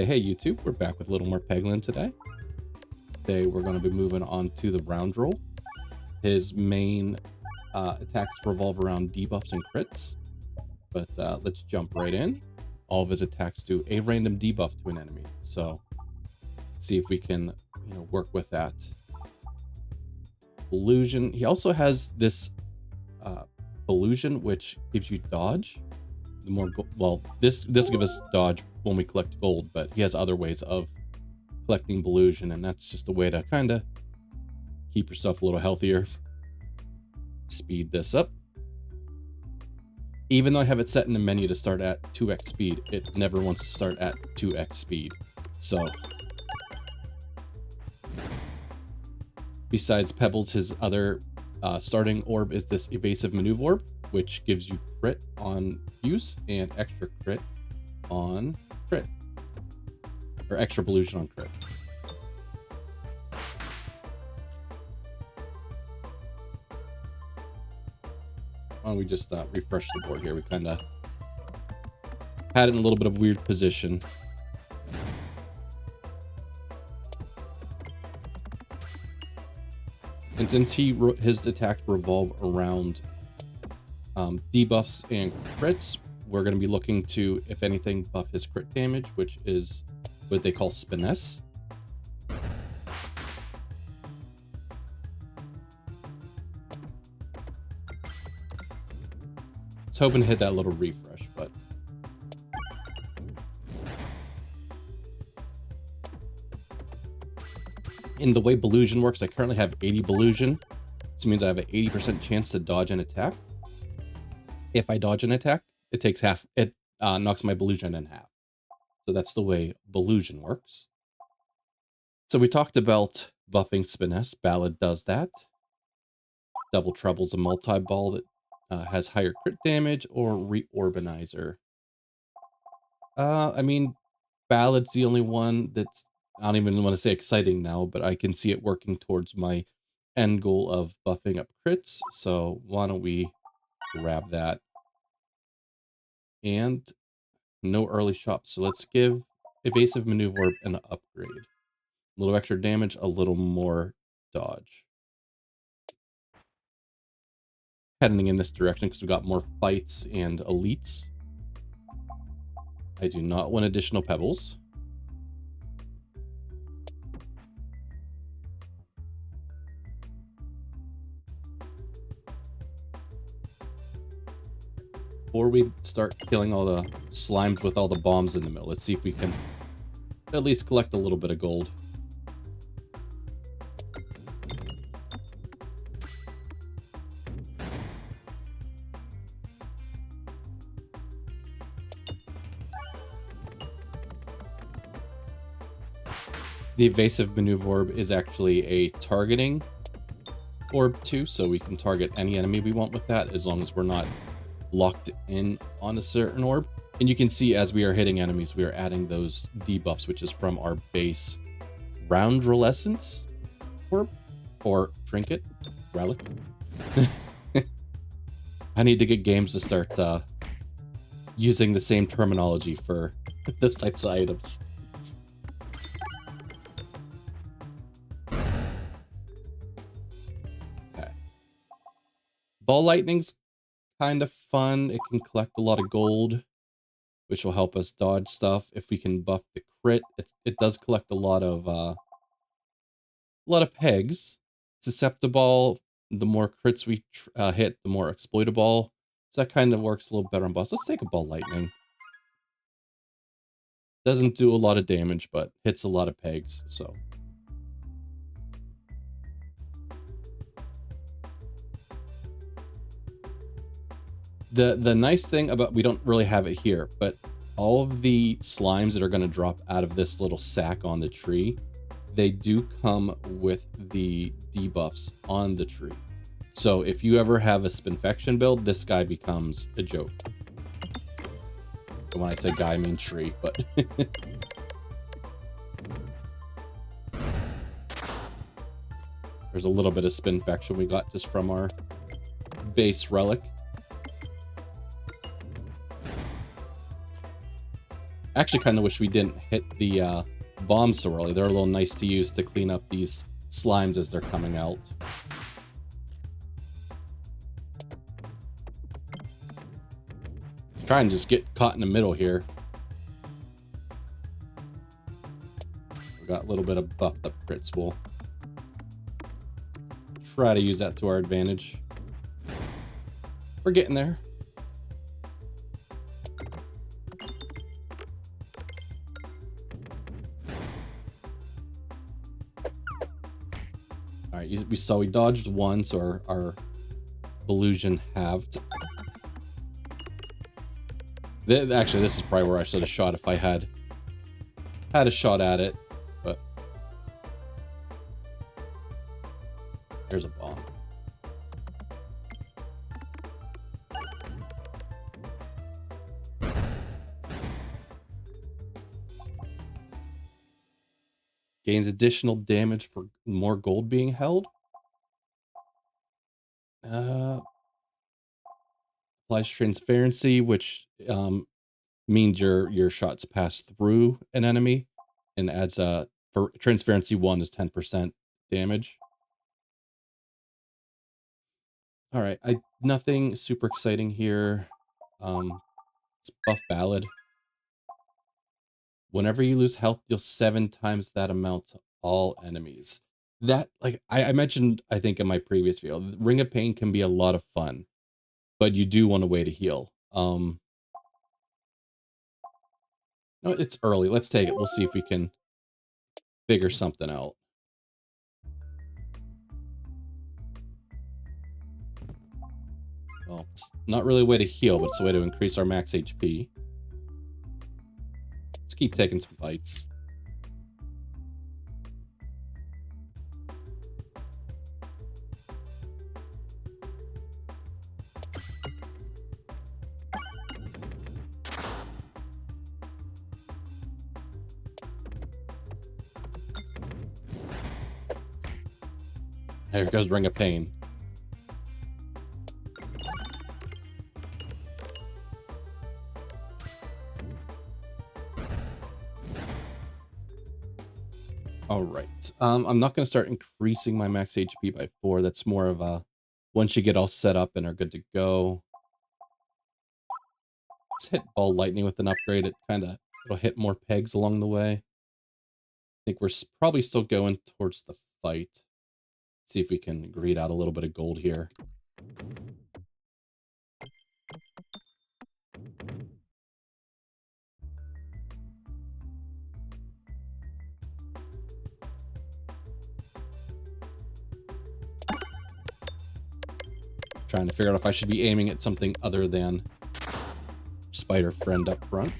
Hey YouTube, we're back with a little more Peglin today. Today we're going to be moving on to the Roundrel. His main attacks revolve around debuffs and crits, but let's jump right in. All of his attacks do a random debuff to an enemy, so let's see if we can, work with that. Illusion. He also has this illusion, which gives you dodge. The more this gives us dodge when we collect gold, but he has other ways of collecting illusion, and that's just a way to kind of keep yourself a little healthier. Speed this up. Even though I have it set in the menu to start at 2x speed, it never wants to start at 2x speed. So besides Pebbles, his other starting orb is this evasive maneuver orb, which gives you crit on use and extra crit on crit, or extra illusion on crit. Why don't we just refresh the board here? We kind of had it in a little bit of a weird position. And since his attacks revolve around debuffs and crits, we're going to be looking to, if anything, buff his crit damage, which is what they call Spinesse. I was hoping to hit that little refresh, but in the way Illusion works, I currently have 80 Illusion. This means I have an 80% chance to dodge an attack. If I dodge an attack, it takes half. It knocks my Illusion in half. So that's the way Illusion works. So we talked about buffing Spinesse. Ballad does that. Double Trouble's a multi-ball that has higher crit damage, or Reorbanizer. I mean, Ballad's the only one that's, I don't even want to say exciting now, but I can see it working towards my end goal of buffing up crits. So why don't we grab that? And no early shops. So let's give Evasive Maneuver Orb an upgrade. A little extra damage, a little more dodge. Heading in this direction because we got more fights and elites. I do not want additional pebbles. Before we start killing all the slimes with all the bombs in the middle, let's see if we can at least collect a little bit of gold. The Evasive Maneuver Orb is actually a targeting orb too, so we can target any enemy we want with that, as long as we're not locked in on a certain orb. And you can see as we are hitting enemies, we are adding those debuffs, which is from our base Roundrel Essence orb, or trinket, relic. I need to get games to start using the same terminology for those types of items. Okay. Ball Lightning's kind of fun. It can collect a lot of gold, which will help us dodge stuff. If we can buff the crit, it does collect a lot of pegs. Susceptible. The more crits we hit, the more exploitable. So that kind of works a little better on boss. Let's take a Ball Lightning. Doesn't do a lot of damage, but hits a lot of pegs. So the nice thing about, we don't really have it here, but all of the slimes that are going to drop out of this little sack on the tree, they do come with the debuffs on the tree. So if you ever have a Spinfection build, this guy becomes a joke. And when I say guy, I mean tree, but there's a little bit of Spinfection we got just from our base relic. Actually, kind of wish we didn't hit the bombs so early. They're a little nice to use to clean up these slimes as they're coming out. Try and just get caught in the middle here. We got a little bit of buffed up crits. We'll try to use that to our advantage. We're getting there. All right, we saw we dodged one, so our illusion halved. Actually, this is probably where I should have shot if I had a shot at it, but there's a bomb. Gains additional damage for more gold being held. Applies transparency, which means your shots pass through an enemy, and adds for transparency 1 is 10% damage. All right, nothing super exciting here. It's buff ballad. Whenever you lose health, deal 7 times that amount to all enemies. That, like I mentioned, I think in my previous video, Ring of Pain can be a lot of fun, but you do want a way to heal. No, it's early. Let's take it. We'll see if we can figure something out. Well, it's not really a way to heal, but it's a way to increase our max HP. Let's keep taking some fights. There goes Ring of Pain. All right. I'm not going to start increasing my max HP by 4. That's more of a once you get all set up and are good to go. Let's hit Ball Lightning with an upgrade. It'll hit more pegs along the way. I think we're probably still going towards the fight. See if we can greed out a little bit of gold here. Trying to figure out if I should be aiming at something other than Spider Friend up front.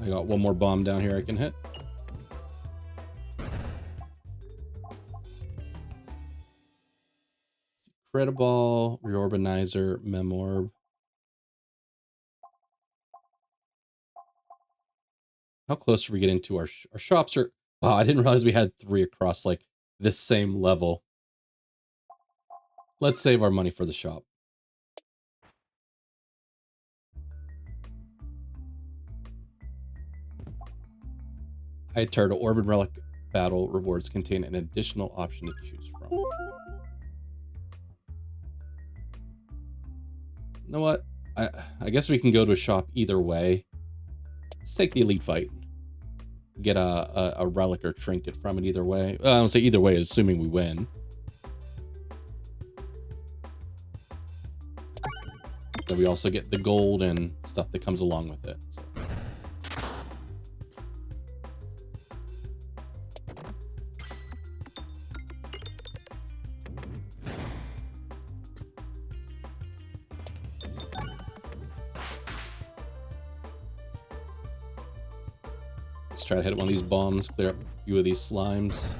I got one more bomb down here I can hit. Critical, Reorbanizer, Memorb. How close are we getting to our shops? Wow, I didn't realize we had 3 across like this same level. Let's save our money for the shop. High Turtle Orbit Relic battle rewards contain an additional option to choose from. You know what? I guess we can go to a shop either way. Let's take the elite fight. Get a relic or trinket from it either way. I don't say either way, assuming we win. Then we also get the gold and stuff that comes along with it. So. Let's try to hit one of these bombs, clear up a few of these slimes.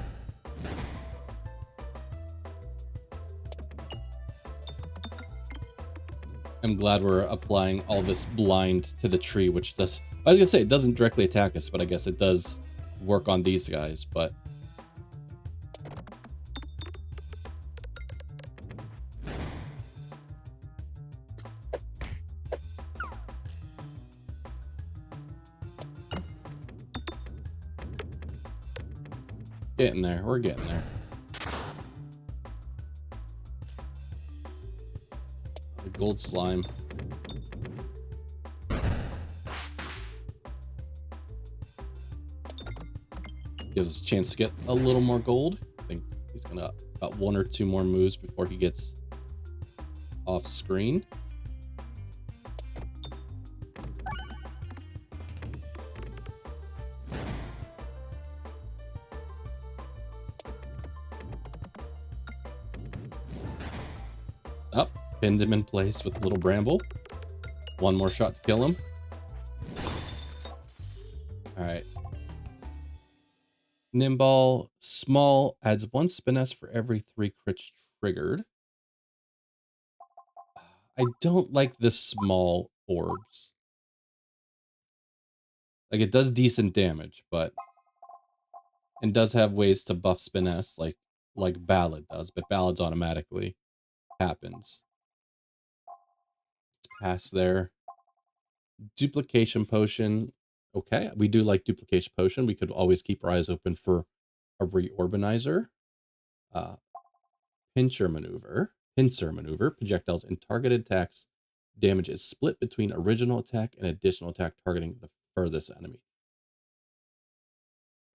I'm glad we're applying all this blind to the tree, which does, I was gonna say it doesn't directly attack us, but I guess it does work on these guys, but. Getting there, we're getting there. The gold slime. Gives us a chance to get a little more gold. I think he's gonna got 1 or 2 more moves before he gets off screen. Up, pinned him in place with a little bramble. 1 more shot to kill him. All right. Nimball, small, adds 1 spin S for every 3 crits triggered. I don't like the small orbs. Like, it does decent damage, but... And does have ways to buff spin S, like Ballad does, but Ballad's automatically happens. It's past there. Duplication potion. Okay, we do like duplication potion. We could always keep our eyes open for a Reorbanizer. Pincer maneuver. Projectiles and targeted attacks. Damage is split between original attack and additional attack targeting the furthest enemy.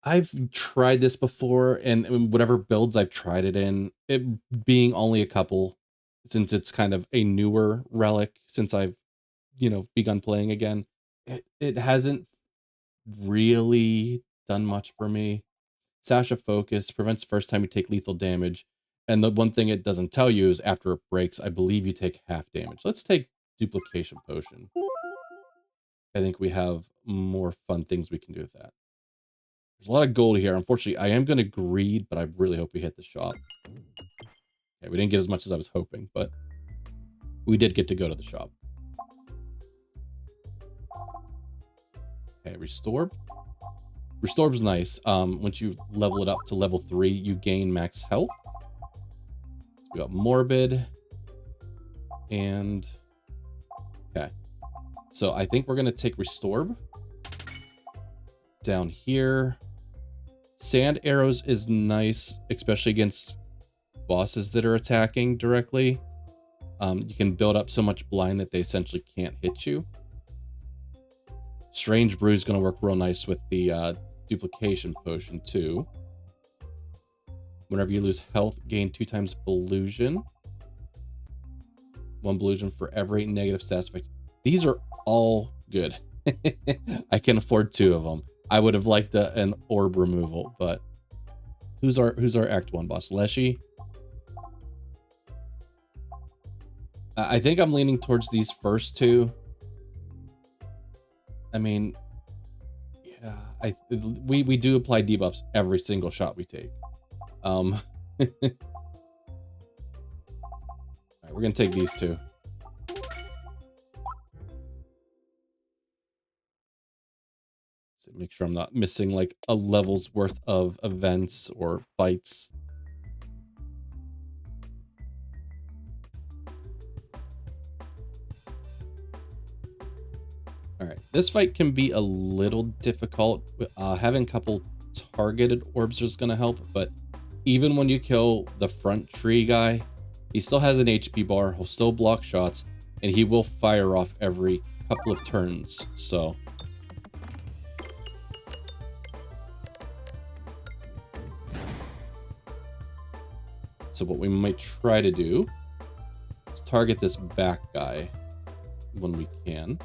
I've tried this before, and whatever builds I've tried it in, it being only a couple, since it's kind of a newer relic since I've, begun playing again, it hasn't really done much for me. Sash of Focus prevents first time you take lethal damage. And the one thing it doesn't tell you is after it breaks, I believe you take half damage. Let's take Duplication Potion. I think we have more fun things we can do with that. There's a lot of gold here. Unfortunately, I am going to greed, but I really hope we hit the shop. Okay, we didn't get as much as I was hoping, but we did get to go to the shop. Okay, Restorb. Restorb's nice. Once you level it up to level 3, you gain max health. We got Morbid. And... Okay. So I think we're going to take Restorb. Down here. Sand Arrows is nice, especially against bosses that are attacking directly. You can build up so much blind that they essentially can't hit you. Strange Brew is going to work real nice with the Duplication Potion too. Whenever you lose health, gain 2 times Billusion. 1 Billusion for every negative stats effect. These are all good. I can afford 2 of them. I would have liked an orb removal, but who's our Act 1 boss? Leshy? I think I'm leaning towards these first 2. I mean, yeah, we do apply debuffs every single shot we take. All right, we're gonna take these 2. So make sure I'm not missing like a level's worth of events or fights. All right, this fight can be a little difficult. Having a couple targeted orbs is going to help, but even when you kill the front tree guy, he still has an HP bar, he'll still block shots, and he will fire off every couple of turns, so... So what we might try to do is target this back guy when we can.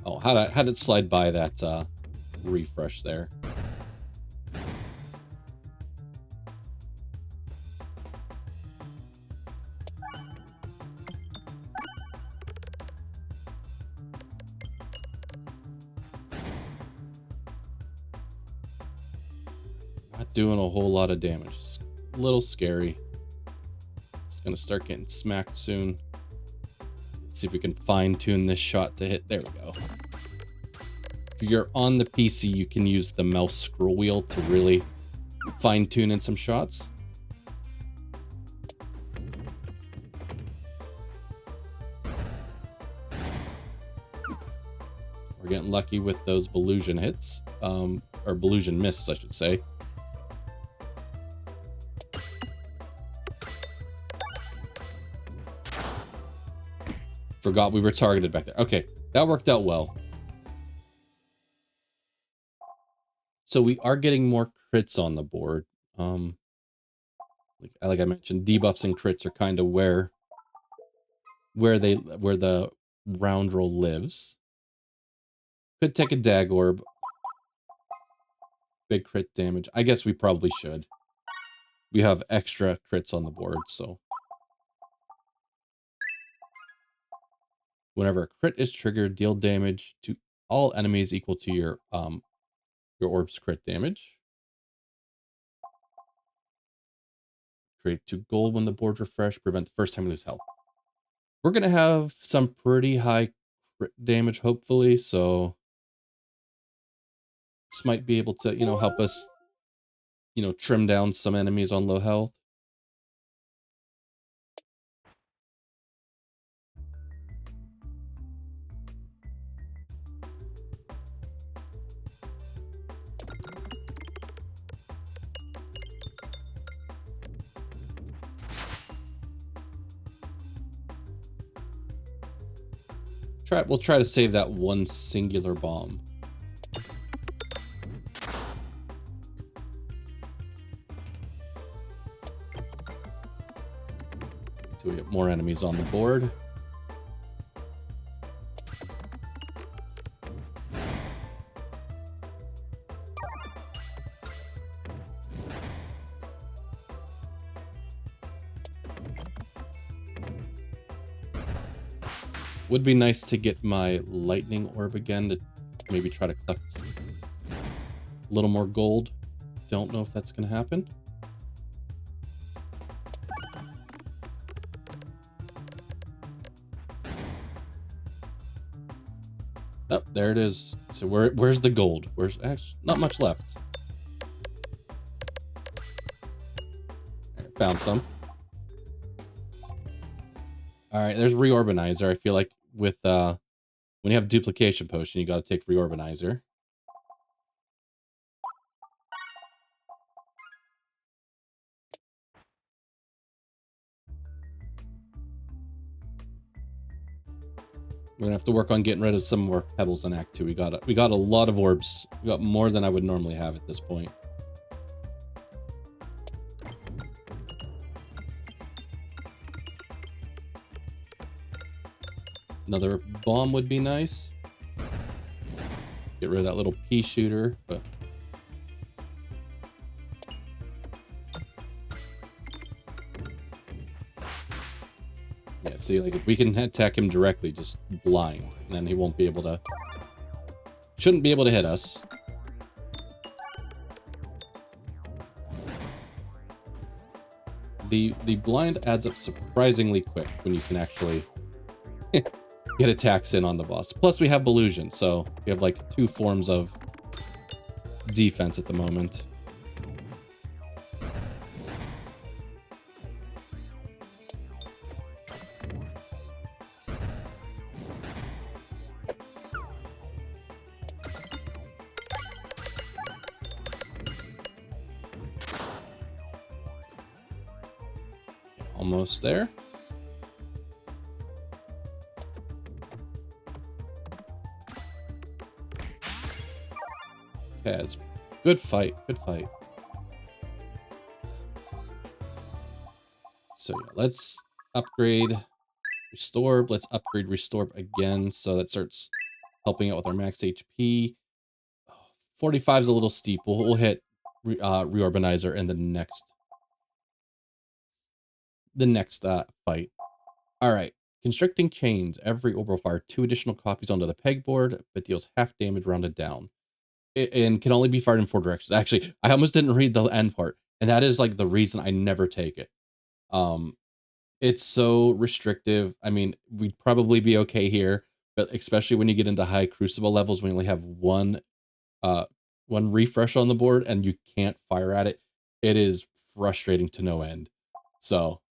Oh, how'd it slide by that refresh there? Not doing a whole lot of damage. It's a little scary. It's gonna start getting smacked soon. Let's see if we can fine-tune this shot to hit. There we go. If you're on the PC, you can use the mouse scroll wheel to really fine-tune in some shots. We're getting lucky with those Belusion hits, or Belusion misses, I should say. Forgot we were targeted back there. Okay, that worked out well. So we are getting more crits on the board. Like I mentioned, debuffs and crits are kind of where the Roundrel lives. Could take a Dag Orb. Big crit damage. I guess we probably should. We have extra crits on the board, so. Whenever a crit is triggered, deal damage to all enemies equal to your orb's crit damage. Create 2 gold when the board's refreshed. Prevent the first time you lose health. We're gonna have some pretty high crit damage, hopefully, so this might be able to, help us, trim down some enemies on low health. We'll try to save that one singular bomb. So we get more enemies on the board. Would be nice to get my lightning orb again to maybe try to collect a little more gold. Don't know if that's going to happen. Oh, there it is. So where's the gold? Where's actually not much left. Right, found some. All right, there's Reorbanizer. I feel like with when you have duplication potion, you got to take Reorbanizer. We're gonna have to work on getting rid of some more pebbles in Act 2. We got a lot of orbs. We got more than I would normally have at this point. Another bomb would be nice. Get rid of that little pea shooter, but yeah, see, like if we can attack him directly, just blind, then he won't be able to. Shouldn't be able to hit us. The blind adds up surprisingly quick when you can actually get attacks in on the boss. Plus we have Belusion, so we have like 2 forms of defense at the moment. Almost there. Okay, it's good fight, good fight. So yeah, let's upgrade Restorb. Let's upgrade Restorb again, so that starts helping out with our max HP. 45 is a little steep. We'll hit Reorbanizer in the next fight. All right, Constricting Chains. Every orb will fire 2 additional copies onto the pegboard, but deals half damage rounded down. and can only be fired in 4 directions. Actually, I almost didn't read the end part, and that is like the reason I never take it. It's so restrictive. I mean, we'd probably be okay here, but especially when you get into high crucible levels, when you only have one refresh on the board and you can't fire at it, it is frustrating to no end. So,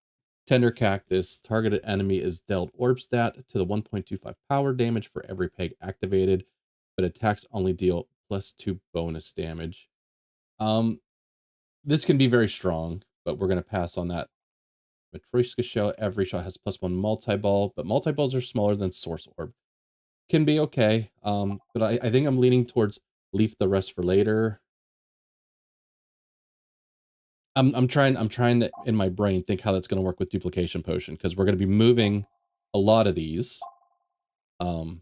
Tender Cactus, targeted enemy is dealt orb stat to the 1.25 power damage for every peg activated, but attacks only deal +2 bonus damage. This can be very strong, but we're going to pass on that. Matryoshka Shell, every shot has +1 multi-ball, but multi-balls are smaller than Source Orb. Can be okay, but I think I'm leaning towards leave the rest for later. I'm trying to, in my brain, think how that's going to work with Duplication Potion, because we're going to be moving a lot of these. But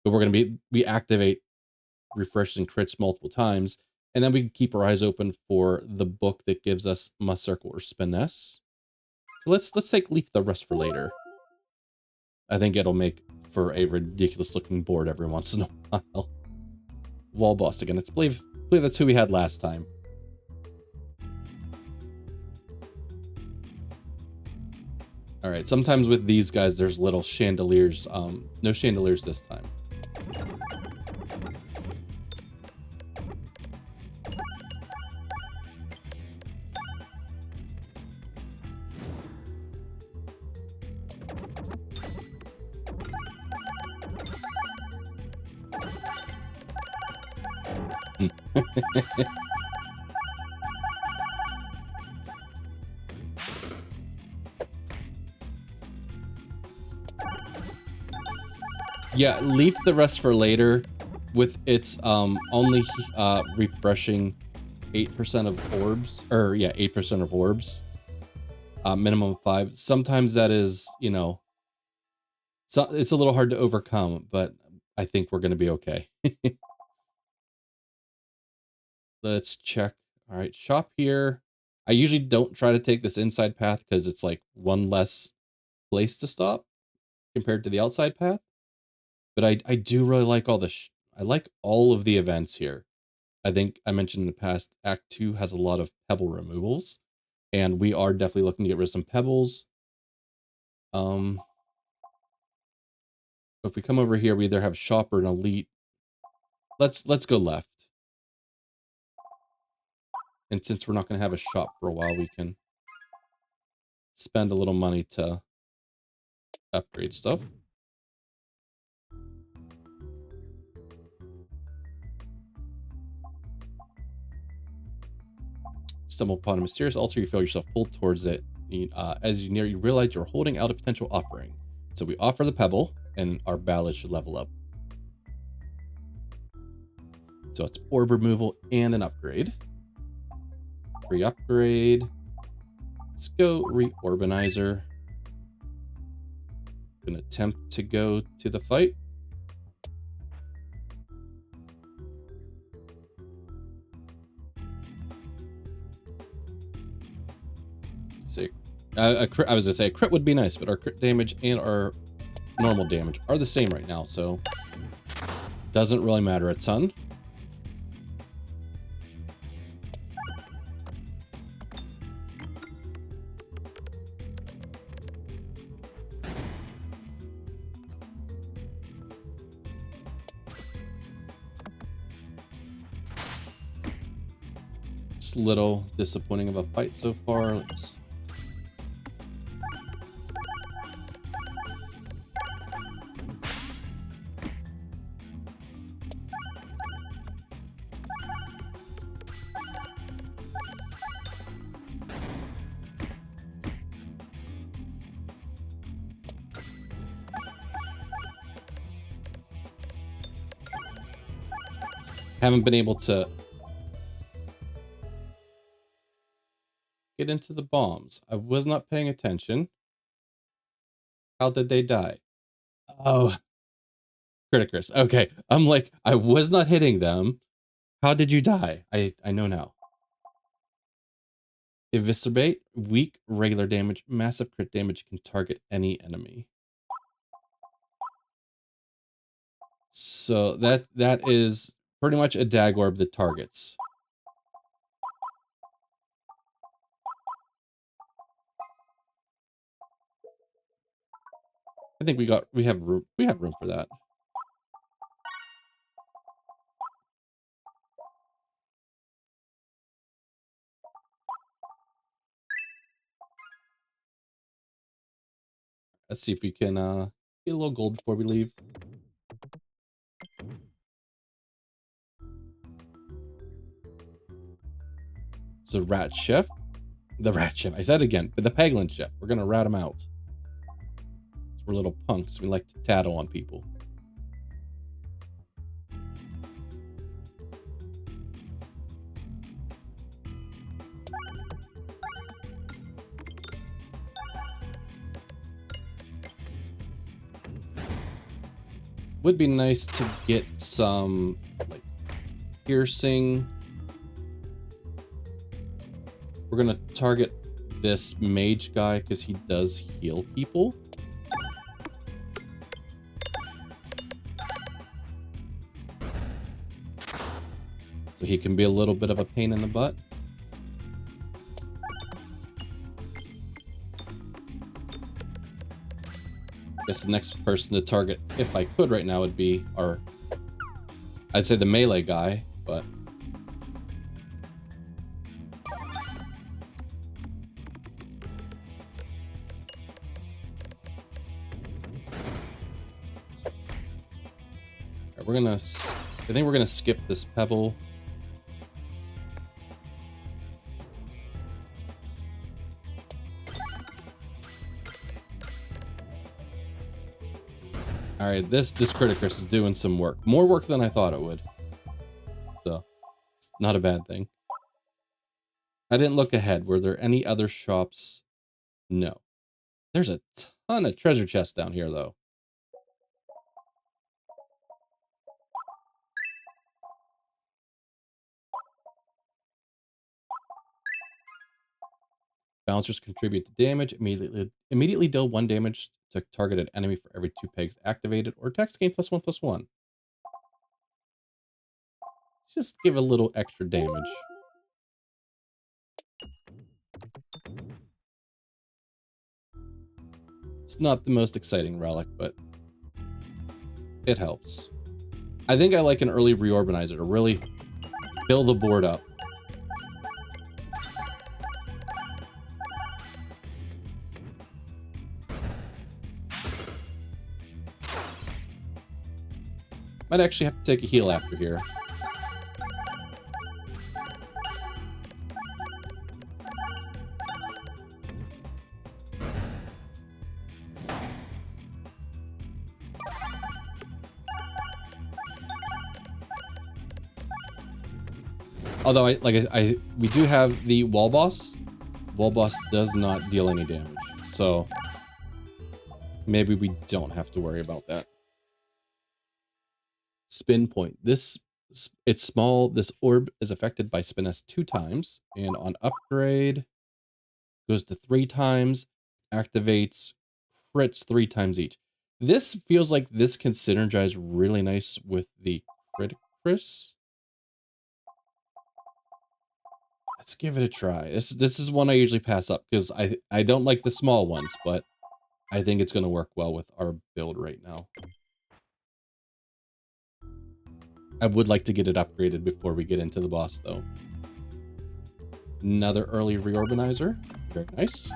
we're going to we activate refreshes and crits multiple times, and then we can keep our eyes open for the book that gives us Must Circle or Spiness. So let's take leave the rest for later. I think it'll make for a ridiculous looking board every once in a while. Wall boss again. I believe that's who we had last time. All right, sometimes with these guys, there's little chandeliers. No chandeliers this time. Yeah, leave the rest for later. With its only refreshing 8% of orbs, or yeah, 8% of orbs. Minimum 5. Sometimes that is, you know, so it's a little hard to overcome, but I think we're going to be okay. Let's check. All right, shop here. I usually don't try to take this inside path because it's like one less place to stop compared to the outside path. But I do really like all the I like all of the events here. I think I mentioned in the past, Act 2 has a lot of pebble removals, and we are definitely looking to get rid of some pebbles. If we come over here, we either have shop or an elite. Let's go left. And since we're not going to have a shop for a while, we can spend a little money to upgrade stuff. Stumble upon a mysterious altar, you feel yourself pulled towards it. As you near, you realize you're holding out a potential offering. So we offer the pebble, and our ballad should level up. So it's orb removal and an upgrade. Free upgrade. Let's go Reorbanizer. Gonna attempt to go to the fight. Say, I was gonna say a crit would be nice, but our crit damage and our normal damage are the same right now, so doesn't really matter a ton. It's a little disappointing of a fight so far. Let's haven't been able to get into the bombs. I was not paying attention. How did they die? Oh, Critikris. Okay, I'm like, I was not hitting them. How did you die? I know now. Eviscerate, weak regular damage, massive crit damage, can target any enemy. So that is pretty much a dag orb that targets. I think we have room for that. Let's see if we can get a little gold before we leave. So rat chef. The rat chef. I said it again. The Peglin chef. We're gonna rat him out. We're little punks. We like to tattle on people. Would be nice to get some like piercing. We're gonna target this mage guy because he does heal people. So he can be a little bit of a pain in the butt. Guess the next person to target, if I could right now, would be our, I'd say the melee guy, but I think we're gonna skip this pebble. All right, this Critikris is doing some work. More work than I thought it would. So, it's not a bad thing. I didn't look ahead. Were there any other shops? No. There's a ton of treasure chests down here, though. Balancers contribute to damage. Immediately deal 1 damage to targeted enemy for every 2 pegs activated, or attacks gain +1/+1. Just give a little extra damage. It's not the most exciting relic, but it helps. I think I like an early Reorbanizer to really fill the board up. Might actually have to take a heal after here. Although we do have the wall boss. Wall boss does not deal any damage, so maybe we don't have to worry about that. Spin point. It's small. This orb is affected by spin S 2 times, and on upgrade goes to 3 times, activates, crits 3 times each. This feels like this can synergize really nice with the Critikris. Let's give it a try. This is one I usually pass up because I don't like the small ones, but I think it's going to work well with our build right now. I would like to get it upgraded before we get into the boss, though. Another early Reorbanizer. Very nice.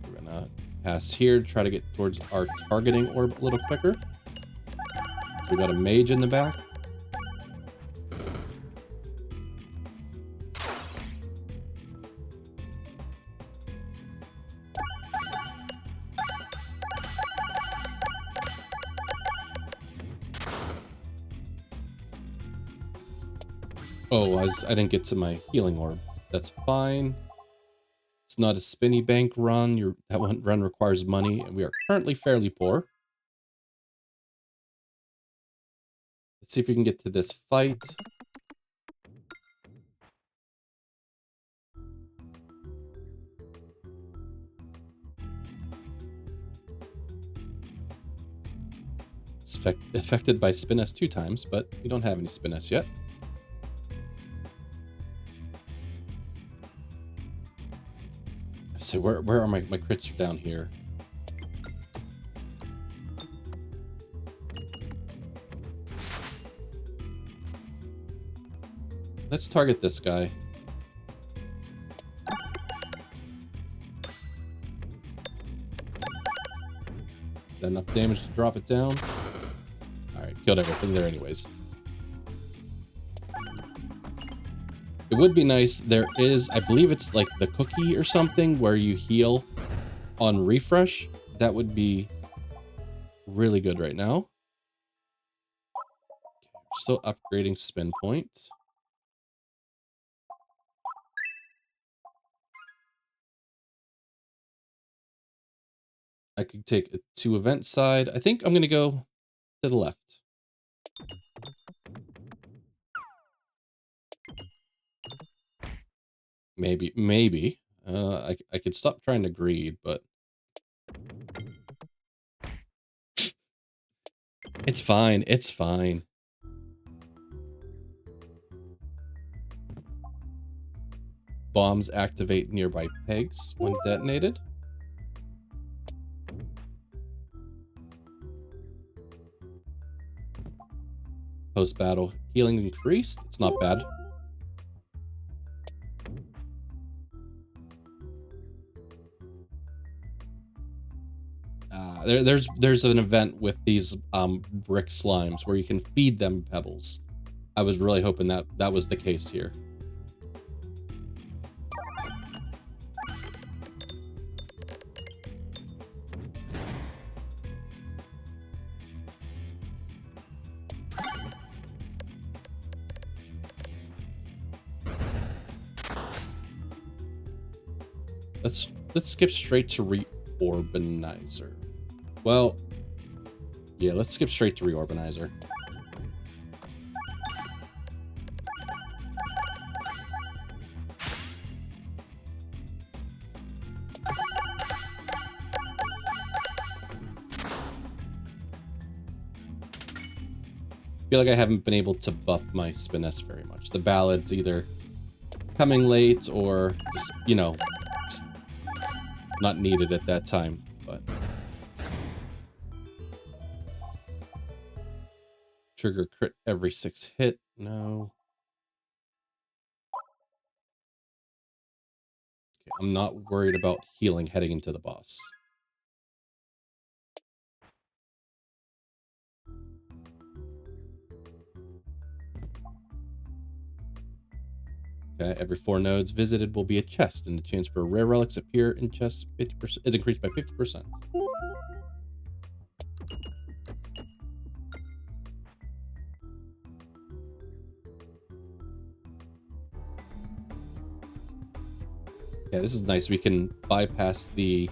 We're gonna pass here, try to get towards our targeting orb a little quicker. So we got a mage in the back. Oh, I didn't get to my healing orb. That's fine. It's not a spinny bank run. That one run requires money, and we are currently fairly poor. Let's see if we can get to this fight. It's affected by Spin S 2 times, but we don't have any Spin S yet. So where are my crits are down here? Let's target this guy. Is that enough damage to drop it down? Alright, killed everything there anyways. It would be nice, there is, I believe it's like the cookie or something where you heal on refresh. That would be really good right now. We're still upgrading spin point. I could take a 2 event side. I think I'm going to go to the left. Maybe. I could stop trying to greed, but it's fine. It's fine. Bombs activate nearby pegs when detonated. Post-battle healing increased. It's not bad. There's an event with these brick slimes where you can feed them pebbles. I was really hoping that was the case here. Let's skip straight to Reorbanizer. Well, yeah, let's skip straight to Reorbanizer. I feel like I haven't been able to buff my Spin S very much. The Ballad's either coming late or just, you know, just not needed at that time, but... Trigger crit every 6 hit. No. Okay, I'm not worried about healing heading into the boss. Okay, every 4 nodes visited will be a chest, and the chance for rare relics appear in chests 50% is increased by 50%. Yeah, this is nice. We can bypass the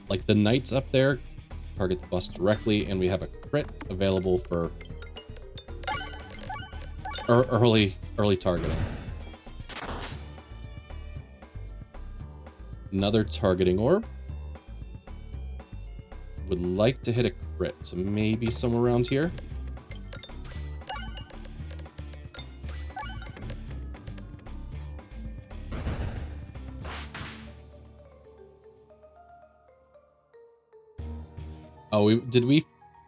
like the knights up there, target the boss directly, and we have a crit available for early targeting. Another targeting orb. Would like to hit a crit, so maybe somewhere around here. Oh, did we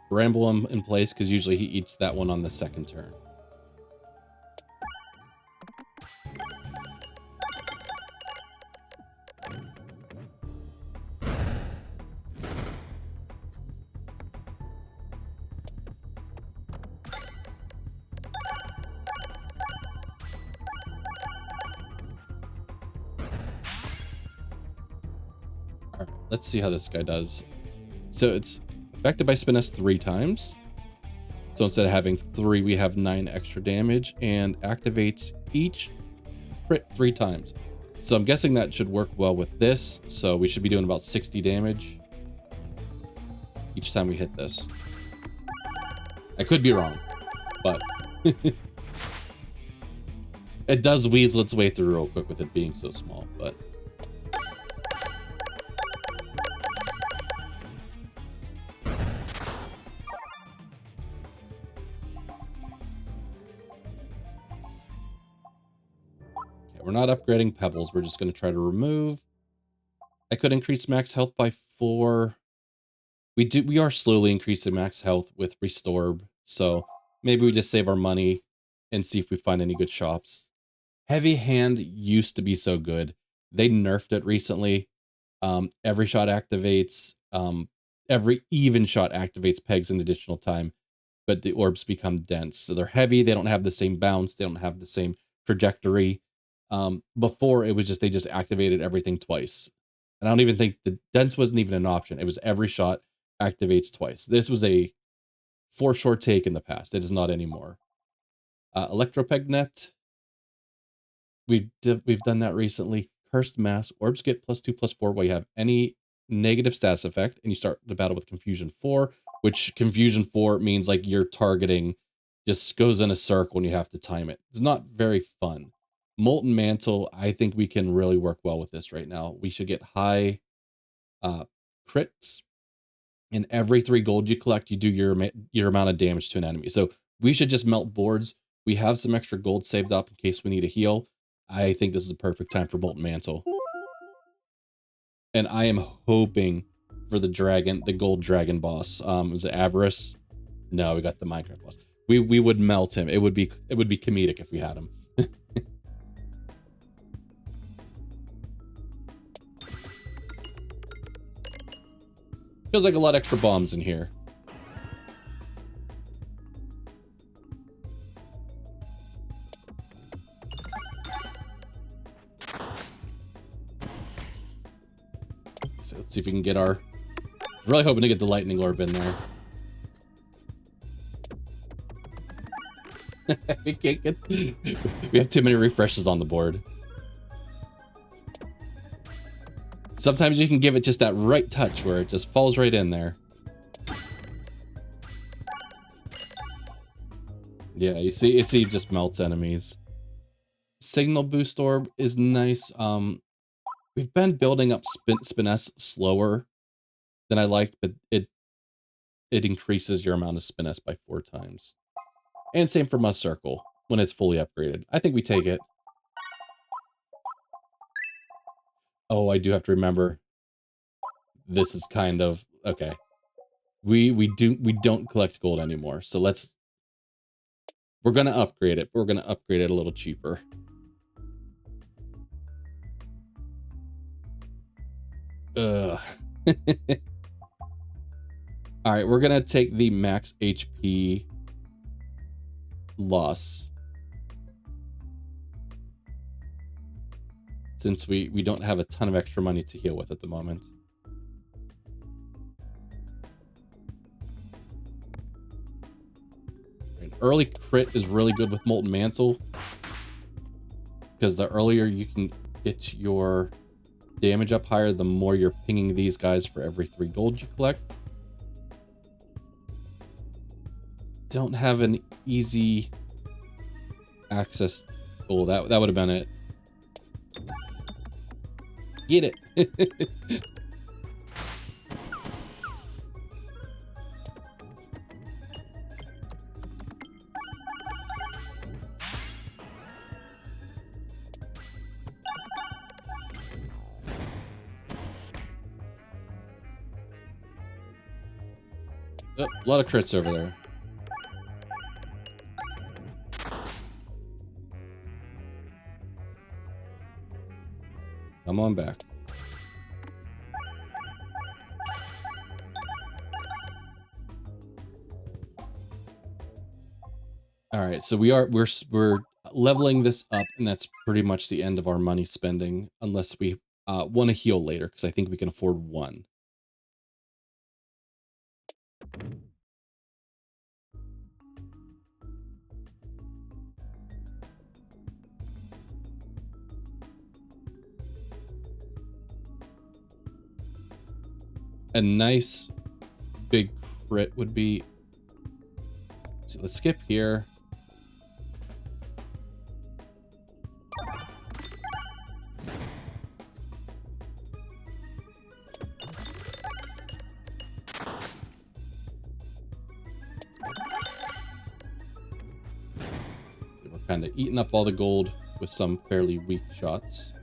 bramble him in place? Because usually he eats that one on the second turn. All right, let's see how this guy does. So it's affected by Spin S 3 times. So instead of having 3, we have 9 extra damage, and activates each crit 3 times. So I'm guessing that should work well with this. So we should be doing about 60 damage each time we hit this. I could be wrong, but it does weasel its way through real quick with it being so small, but... we're not upgrading pebbles. We're just going to try to remove. I could increase max health by 4. We are slowly increasing max health with Reorb, so maybe we just save our money and see if we find any good shops. Heavy Hand used to be so good. They nerfed it recently. Every shot activates, every even shot activates pegs an additional time, but the orbs become dense. So they're heavy, they don't have the same bounce, they don't have the same trajectory. Before it was just, they just activated everything twice. And I don't even think the dense wasn't even an option. It was every shot activates twice. This was a for sure take in the past. It is not anymore. Electropegnet. We've done that recently. Cursed Mask. Orbs get +2/+4 while you have any negative status effect, and you start the battle with Confusion 4, which Confusion 4 means like your targeting just goes in a circle and you have to time it. It's not very fun. Molten Mantle, I think we can really work well with this right now. We should get high crits. And every 3 gold you collect, you do your amount of damage to an enemy. So we should just melt boards. We have some extra gold saved up in case we need a heal. I think this is a perfect time for Molten Mantle. And I am hoping for the gold dragon boss. Was it Avarice? No, we got the Minecraft boss. We would melt him. It would be comedic if we had him. Feels like a lot of extra bombs in here. So let's see if we can get our... Really hoping to get the lightning orb in there. We can't get... We have too many refreshes on the board. Sometimes you can give it just that right touch where it just falls right in there. Yeah, you see it just melts enemies. Signal boost orb is nice. We've been building up spiness slower than I liked, but it increases your amount of spiness by 4 times. And same for Must Circle when it's fully upgraded. I think we take it. Oh, I do have to remember. This is kind of okay. We don't collect gold anymore. So we're gonna upgrade it. But we're gonna upgrade it a little cheaper. Ugh. All right, we're gonna take the max HP loss. Since we don't have a ton of extra money to heal with at the moment. Right, early crit is really good with Molten Mantle. Because the earlier you can get your damage up higher, the more you're pinging these guys for every 3 gold you collect. Don't have an easy access. Oh, that would have been it. Get it. Oh, a lot of crits over there. Come on back. All right, so we're leveling this up, and that's pretty much the end of our money spending, unless we want to heal later, because I think we can afford 1. A nice big crit would be... Let's skip here. We're kind of eating up all the gold. with some fairly weak shots.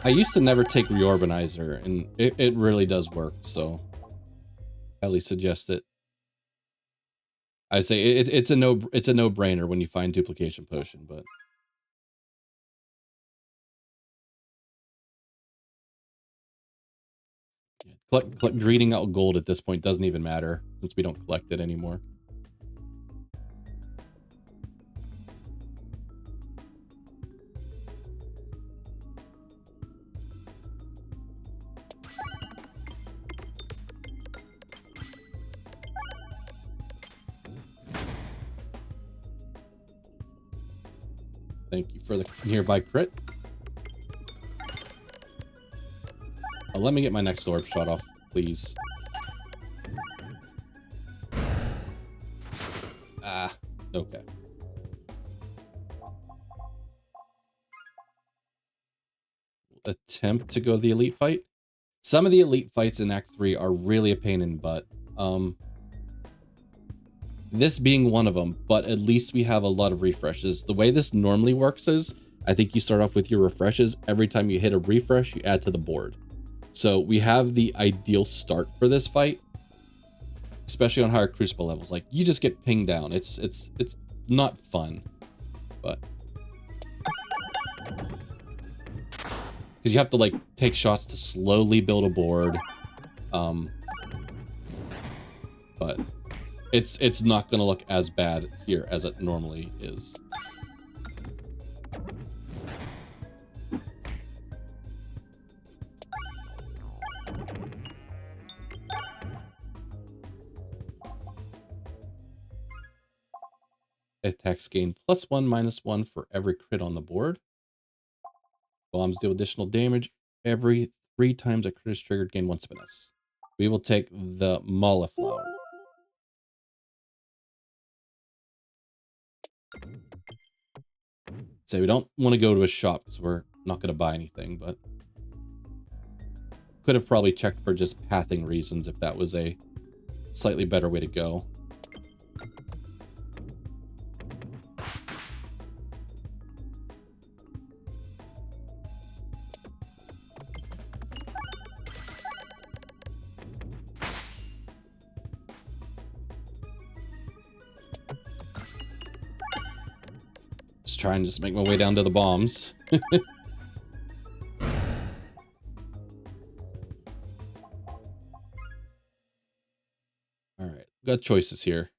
I used to never take Reorbanizer, and it really does work, so I at least suggest it. I say it's a no-brainer when you find duplication potion, but greeting out gold at this point doesn't even matter since we don't collect it anymore. Thank you for the nearby crit. Oh, let me get my next orb shot off, please. Ah, okay. Attempt to go the elite fight. Some of the elite fights in Act 3 are really a pain in the butt. This being one of them, but at least we have a lot of refreshes. The way this normally works is, I think you start off with your refreshes. Every time you hit a refresh, you add to the board. So we have the ideal start for this fight, especially on higher crucible levels. Like, you just get pinged down. It's not fun, but because you have to like take shots to slowly build a board. But it's not gonna look as bad here as it normally is. Attacks gain +1, -1 for every crit on the board. Bombs deal additional damage every 3 times a crit is triggered, gain 1 spiness. We will take the Molliflower. So we don't want to go to a shop because we're not going to buy anything, but could have probably checked for just pathing reasons if that was a slightly better way to go. Try and just make my way down to the bombs. Alright, got choices here.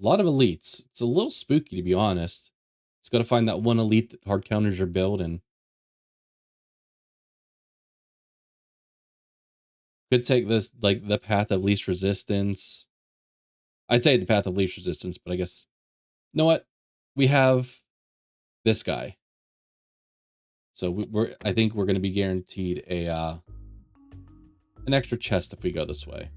A lot of elites. It's a little spooky, to be honest. It's got to find that one elite that hard counters your build, and could take this, like, the path of least resistance. I'd say the path of least resistance, but I guess, you know what? We have this guy. So I think we're going to be guaranteed a an extra chest if we go this way.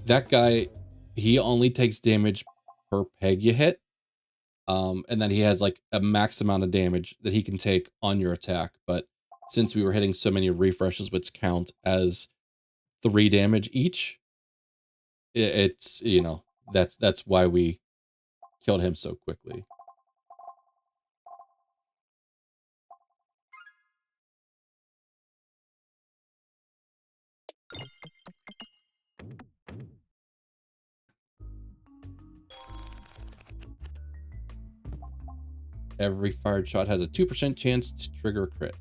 That guy, he only takes damage per peg you hit. And then he has like a max amount of damage that he can take on your attack. But since we were hitting so many refreshes, which count as 3 damage each, it's, you know, that's why we killed him so quickly. Every fired shot has a 2% chance to trigger a crit,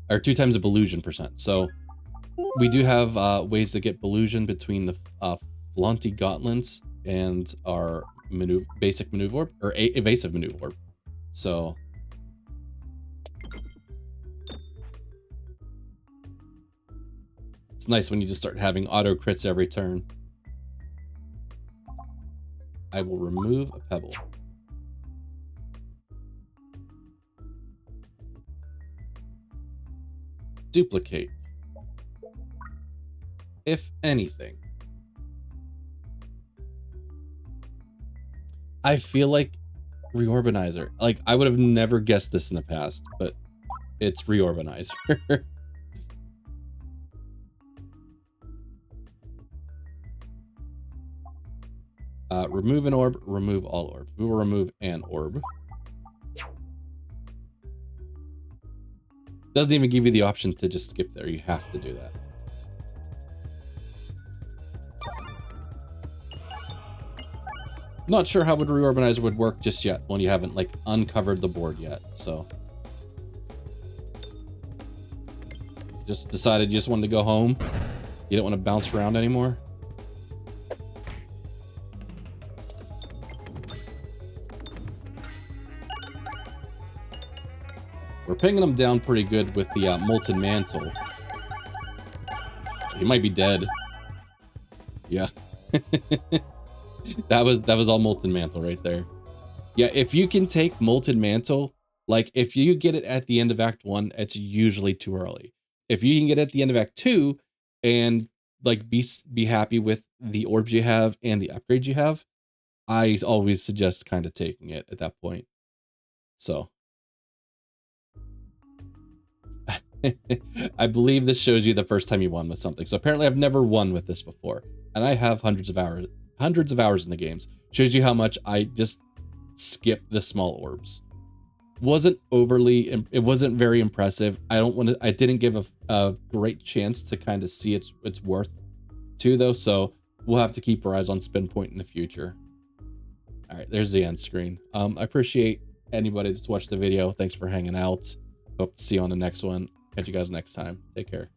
or 2 times a Belusion percent. So we do have ways to get Belusion between the Flaunty Gauntlets and our basic maneuver orb, or evasive maneuver orb. So it's nice when you just start having auto crits every turn. I will remove a pebble. Duplicate. If anything. I feel like Reorbanizer. Like, I would have never guessed this in the past, but it's Reorbanizer. Remove an orb, remove all orbs. We will remove an orb. Doesn't even give you the option to just skip there. You have to do that. Not sure how Reorbanizer would work just yet when you haven't like uncovered the board yet, so. Just decided you just wanted to go home. You don't want to bounce around anymore. We're pinging him down pretty good with the Molten Mantle. He might be dead. Yeah. That was all Molten Mantle right there. Yeah, if you can take Molten Mantle, like if you get it at the end of Act 1, it's usually too early. If you can get it at the end of Act 2 and like be happy with the orbs you have and the upgrades you have, I always suggest kind of taking it at that point. So I believe this shows you the first time you won with something. So apparently I've never won with this before, and I have hundreds of hours in the games. Shows you how much I just skip the small orbs. It wasn't very impressive. I didn't give a great chance to kind of see its worth too though. So we'll have to keep our eyes on Spin Point in the future. All right, there's the end screen. I appreciate anybody that's watched the video. Thanks for hanging out. Hope to see you on the next one. Catch you guys next time. Take care.